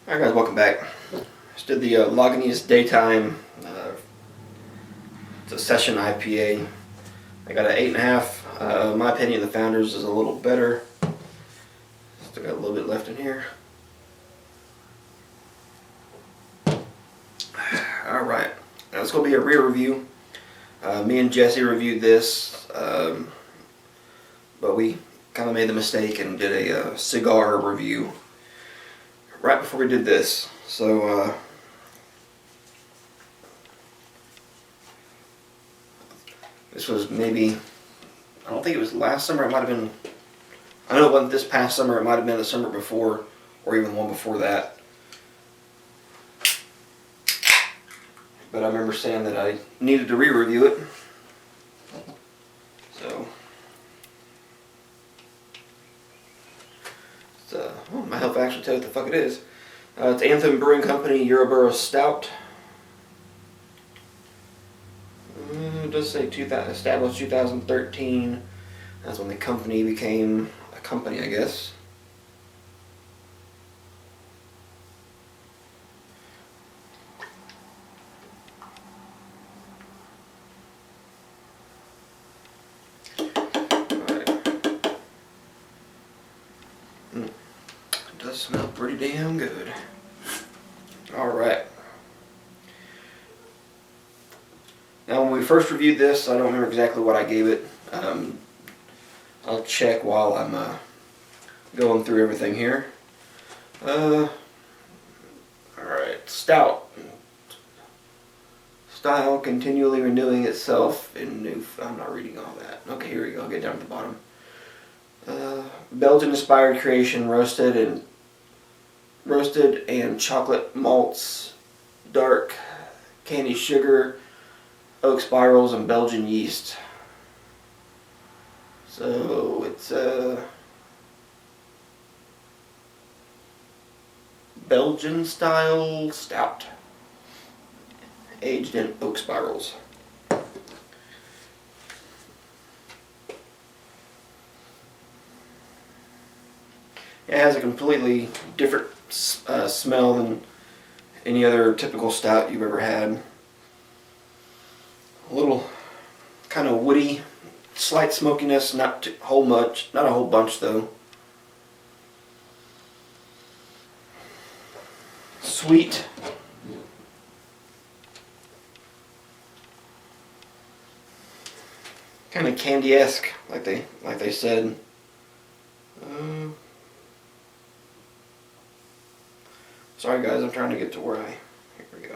Alright guys, welcome back. Just did the Lagunitas Daytime. It's a session IPA. I got an 8.5. In my opinion, the Founders is a little better. Still got a little bit left in here. Alright, now it's going to be a ReReview. Me and Jesse reviewed this, but we kind of made the mistake and did a cigar review right before we did this. So this was maybe, I don't think it was last summer, it might have been, I know it wasn't this past summer, it might have been the summer before, or even the one before that. But I remember saying that I needed to re-review it. So, oh, my health actually tell you what the fuck it is. It's Anthem Brewing Company Uroboros Stout. It does say established 2013. That's when the company became a company, I guess. It does smell pretty damn good. Alright. Now when we first reviewed this, I don't remember exactly what I gave it. I'll check while I'm going through everything here. Alright, Stout. Style continually renewing itself in new... I'm not reading all that. Okay, here we go. I'll get down to the bottom. Belgian-inspired creation, roasted and chocolate malts, dark candy sugar, oak spirals, and Belgian yeast. So it's Belgian style stout, aged in oak spirals. It has a completely different smell than any other typical stout you've ever had. A little kind of woody, slight smokiness, not a whole bunch though. Sweet. Kind of candy-esque, like they said. Sorry guys, I'm trying to get to where here we go.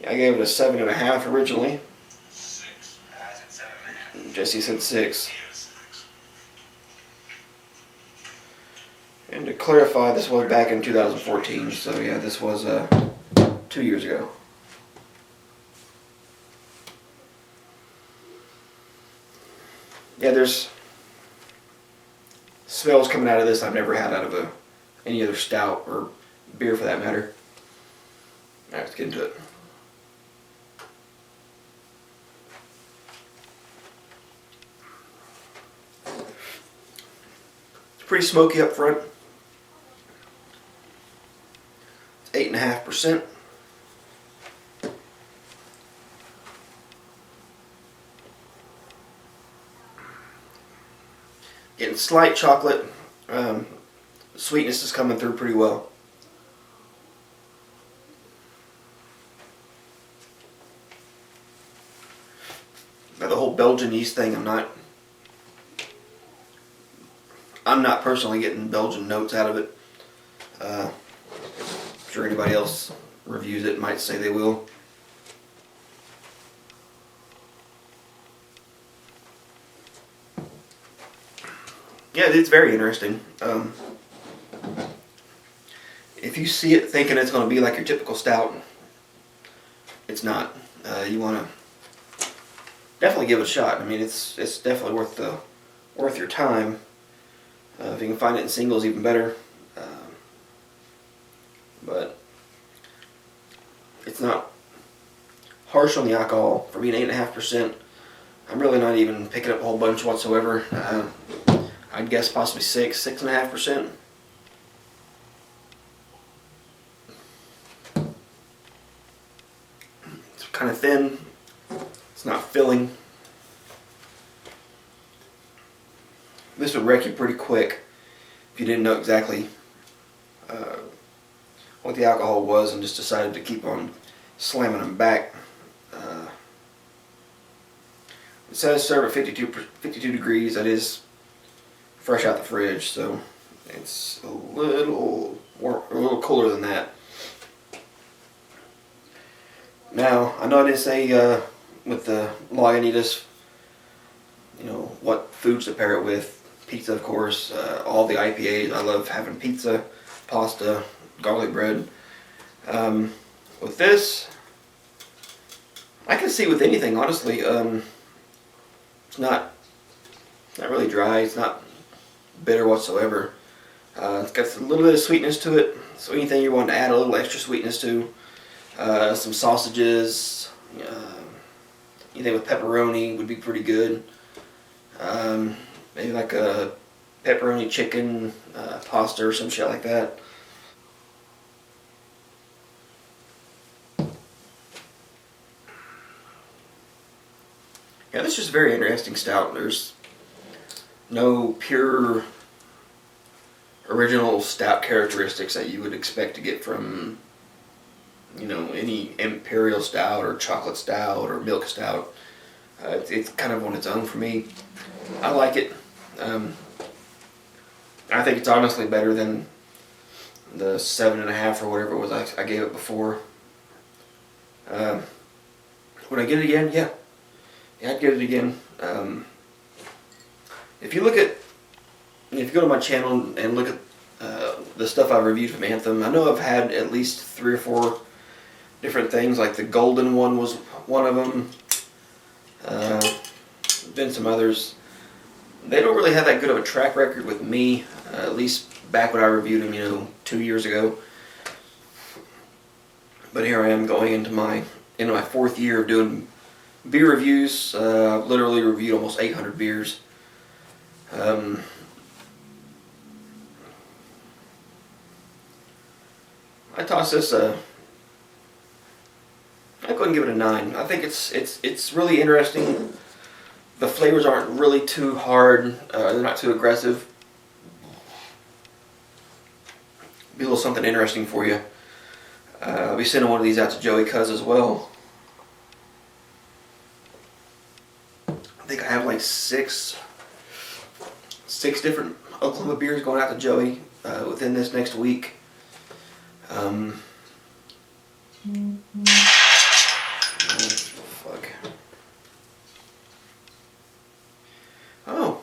Yeah, I gave it a 7.5 originally. 6. I said 7.5. Jesse said 6. And to clarify, this was back in 2014, so yeah, this was 2 years ago. Yeah, there's smells coming out of this I've never had out of any other stout or beer for that matter. Alright, let's get into it. It's pretty smoky up front. It's 8.5%. Getting slight chocolate. Sweetness is coming through pretty well. Now the whole Belgian yeast thing, I'm not personally getting Belgian notes out of it. I'm sure anybody else reviews it might say they will. Yeah, it's very interesting. If you see it thinking it's going to be like your typical stout, it's not. You want to definitely give it a shot. I mean, it's definitely worth your time. If you can find it in singles, even better. But it's not harsh on the alcohol for being 8.5%. I'm really not even picking up a whole bunch whatsoever. I'd guess possibly 6.5%. kind of thin. It's not filling. This would wreck you pretty quick if you didn't know exactly what the alcohol was and just decided to keep on slamming them back. It says serve at 52 degrees. That is fresh out the fridge, so it's a little cooler than that. Now, I know I didn't say with the Lagunitas, what foods to pair it with. Pizza, of course. All the IPAs. I love having pizza, pasta, garlic bread. With this, I can see with anything, honestly. It's not really dry. It's not bitter whatsoever. It's got a little bit of sweetness to it. So anything you want to add a little extra sweetness to. Some sausages. Anything with pepperoni would be pretty good. Maybe like a pepperoni chicken pasta or some shit like that. Yeah, this is just a very interesting stout. There's no pure original stout characteristics that you would expect to get from, any imperial stout or chocolate stout or milk stout. It's kind of on its own for me. I like it. I think it's honestly better than the 7.5 or whatever it was I gave it before. Would I get it again? Yeah. Yeah, I'd get it again. If you go to my channel and look at the stuff I've reviewed from Anthem, I know I've had at least 3 or 4 different things. Like the golden one was one of them. Been some others. They don't really have that good of a track record with me, at least back when I reviewed them, 2 years ago. But here I am going into my 4th year of doing beer reviews. I've literally reviewed almost 800 beers. I toss this. I'd go ahead and give it a 9. I think it's really interesting. The flavors aren't really too hard. They're not too aggressive. Be a little something interesting for you. I'll be sending one of these out to Joey Cuz as well. I think I have like six different Oklahoma beers going out to Joey within this next week. Fuck. Oh.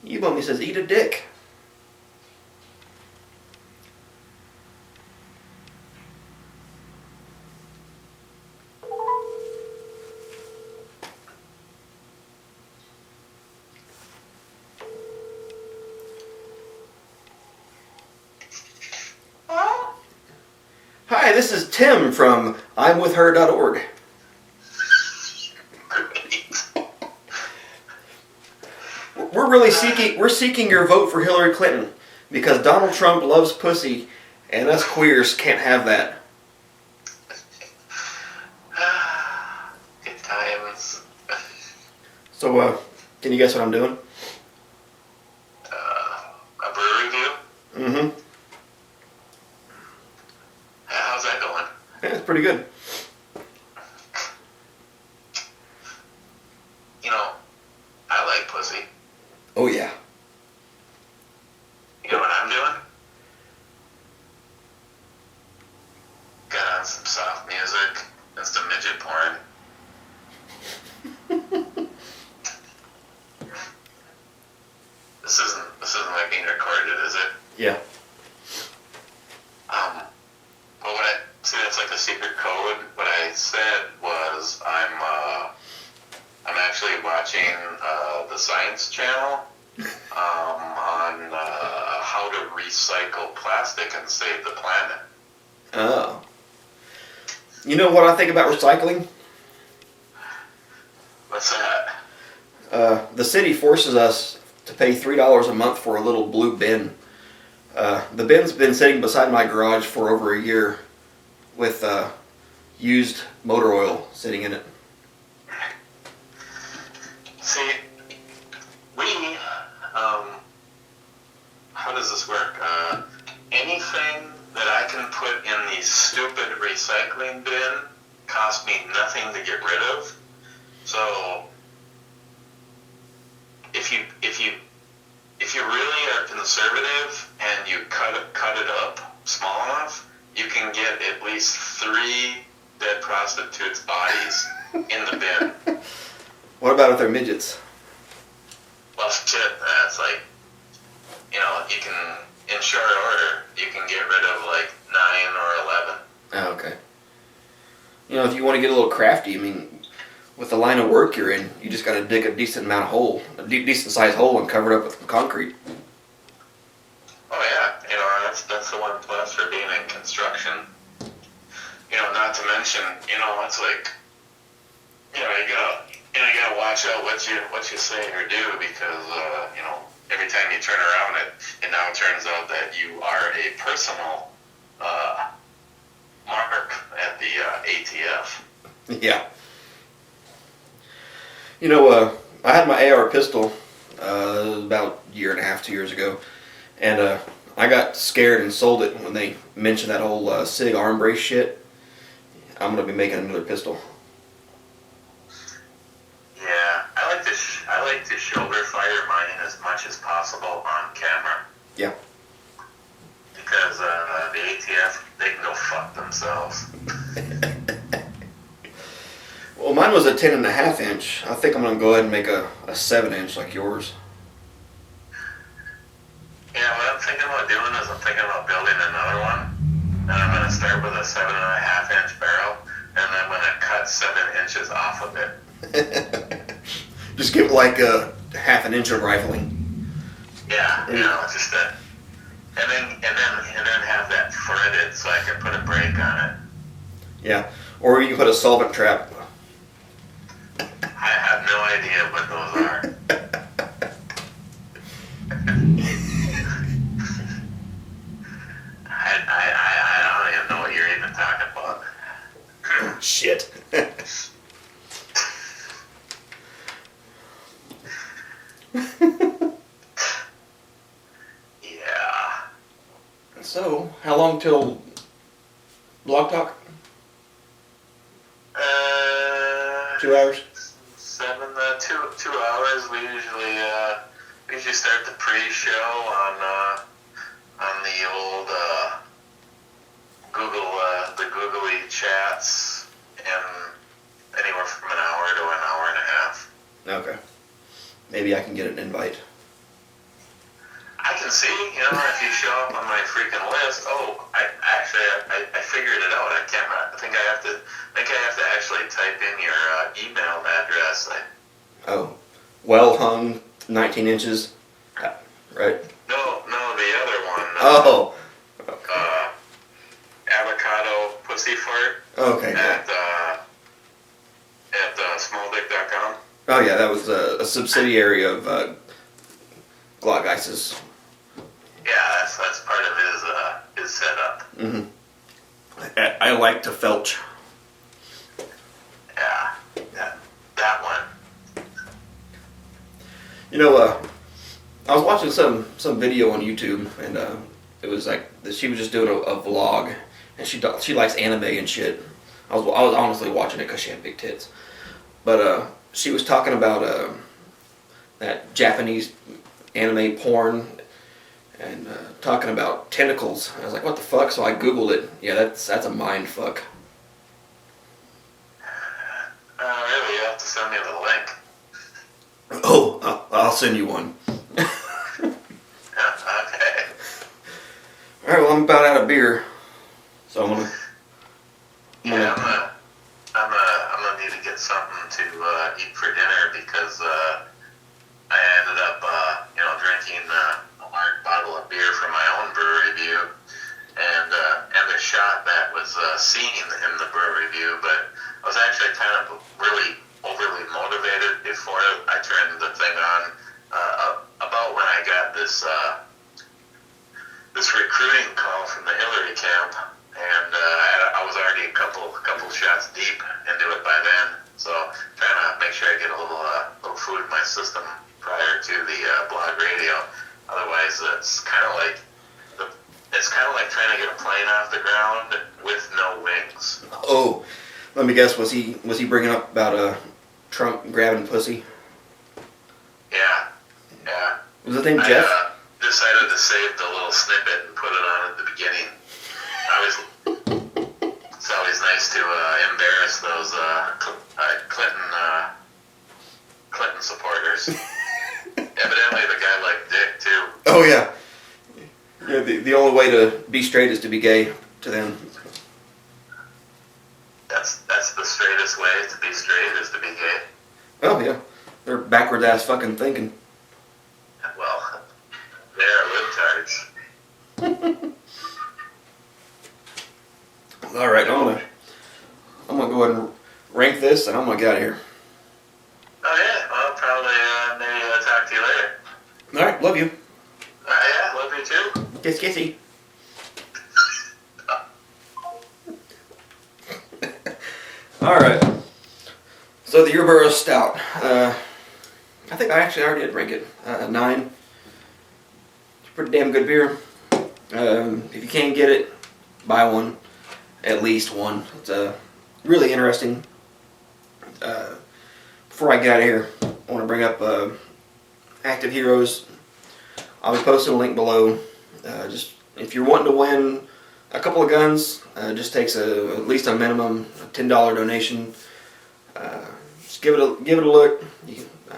You-Bummy says eat a dick. Hi, this is Tim from I'mWithHer.org. We're seeking your vote for Hillary Clinton because Donald Trump loves pussy and us queers can't have that. Good times. So, can you guess what I'm doing? A brew review? Mm-hmm. How's that going? Yeah, it's pretty good. I like pussy. Oh, yeah. You know what I'm doing? Got on some soft music and some midget porn. This isn't like being recorded, is it? Yeah. But that's like a secret code. What I said was I'm actually watching the Science Channel on how to recycle plastic and save the planet. Oh. You know what I think about recycling? What's that? The city forces us to pay $3 a month for a little blue bin. The bin's been sitting beside my garage for over a year with used motor oil sitting in it. See, we, how does this work? Anything that I can put in the stupid recycling bin costs me nothing to get rid of. So, if you really are conservative and you cut it up small enough, you can get at least 3 dead prostitutes' bodies in the bin. What about if they're midgets? Well, shit, that's like, you can, in short order, you can get rid of like 9 or 11. Oh, okay. If you want to get a little crafty, I mean, with the line of work you're in, you just got to dig a decent amount of hole, a decent sized hole, and cover it up with concrete. Oh yeah, that's the one plus for being in construction. Not to mention, it's like, you gotta watch out what you say or do because, every time you turn around, it now turns out that you are a personal mark at the ATF. Yeah. I had my AR pistol about a year and a half, 2 years ago, and I got scared and sold it when they mentioned that whole SIG arm brace shit. I'm gonna be making another pistol. Yeah, I like to shoulder fire mine as much as possible on camera. Yeah. Because the ATF, they can go fuck themselves. Well, mine was a 10.5 inch. I think I'm gonna go ahead and make a 7 inch like yours. Yeah, what I'm thinking about doing is I'm thinking about building another one. And I'm gonna start with a 7.5 inch barrel, and I'm gonna cut 7 inches off of it. Just give it like a half an inch of rifling. Yeah, just a, and then have that threaded so I can put a brake on it. Yeah, or you can put a solvent trap. I have no idea what those are. I don't even know what you're even talking about. Shit. Yeah. So, how long till Blog Talk? 2 hours? 2 hours. We usually start the pre-show on the old the googly chats, and anywhere from an hour to an hour and a half. Okay. Maybe I can get an invite. I can see, if you show up on my freaking list. Oh, I figured it out. I think I have to actually type in your email address. Oh, well hung, 19 inches, right? No, the other one. Oh. Avocado pussy fart. Okay. At smalldick.com. Oh yeah, that was a subsidiary of Gloggeiss's. Yeah, that's part of his setup. Mm-hmm. I like to felch. Yeah, that one. I was watching some video on YouTube, and it was like she was just doing a vlog, and she likes anime and shit. I was honestly watching it because she had big tits, but she was talking about that Japanese anime porn, and talking about tentacles. I was like, what the fuck? So I googled it. Yeah, that's a mind fuck. Really, you have to send me the link. Oh, I'll send you one. Okay. All right, well, I'm about out of beer, so I'm gonna. Yeah, I'm gonna need to get something to eat for dinner because I ended up drinking a large bottle of beer from my own brew review, and the shot that was seen in the brew review, but I was actually kind of really overly motivated before I turned the thing on about when I got this recruiting call from the Hillary camp, and I was already a couple shots my system prior to the blog radio. Otherwise, it's kind of like trying to get a plane off the ground with no wings. Oh, let me guess. Was he bringing up about Trump grabbing pussy? Yeah. Was his name Jeff? I decided to save the little snippet and put it on at the beginning. It's always nice to embarrass those Clinton supporters. Evidently, the guy liked dick too. Oh yeah. Yeah. The only way to be straight is to be gay to them. That's the straightest way to be straight is to be gay. Oh yeah. They're backwards ass fucking thinking. Well, they're libtards. All right, I'm gonna go ahead and rank this, and I'm gonna get out of here. Oh yeah, I'll probably maybe talk to you later. All right, love you. Yeah, love you too. Kiss, kissy. All right. So the Uroboros Stout. I think I already did rank it 9. It's a pretty damn good beer. If you can't get it, buy one. At least one. It's really interesting. Before I get out of here, I want to bring up Active Heroes. I'll be posting a link below. Just if you're wanting to win a couple of guns, just takes at least a minimum $10 donation. Just give it a look.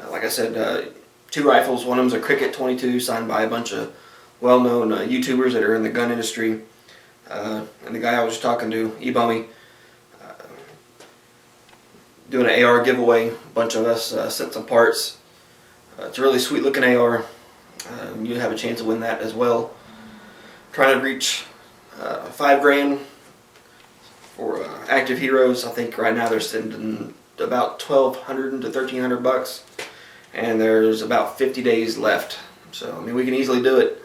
Like I said, 2 rifles. One of them's a Cricket 22, signed by a bunch of well-known YouTubers that are in the gun industry. And the guy I was just talking to, Ebummy, doing an AR giveaway. A bunch of us sent some parts. It's a really sweet looking AR. You have a chance to win that as well. Trying to reach $5,000 for Active Heroes. I think right now they're sending about $1,200 to $1,300, and there's about 50 days left. So I mean, we can easily do it.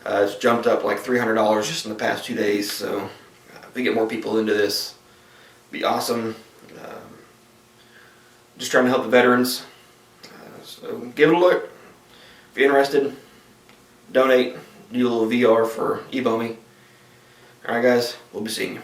It's jumped up like $300 just in the past 2 days. So if we get more people into this, it'd be awesome. Just trying to help the veterans. So give it a look. If you're interested, donate. Do a little VR for Ebummy. Alright guys, we'll be seeing you.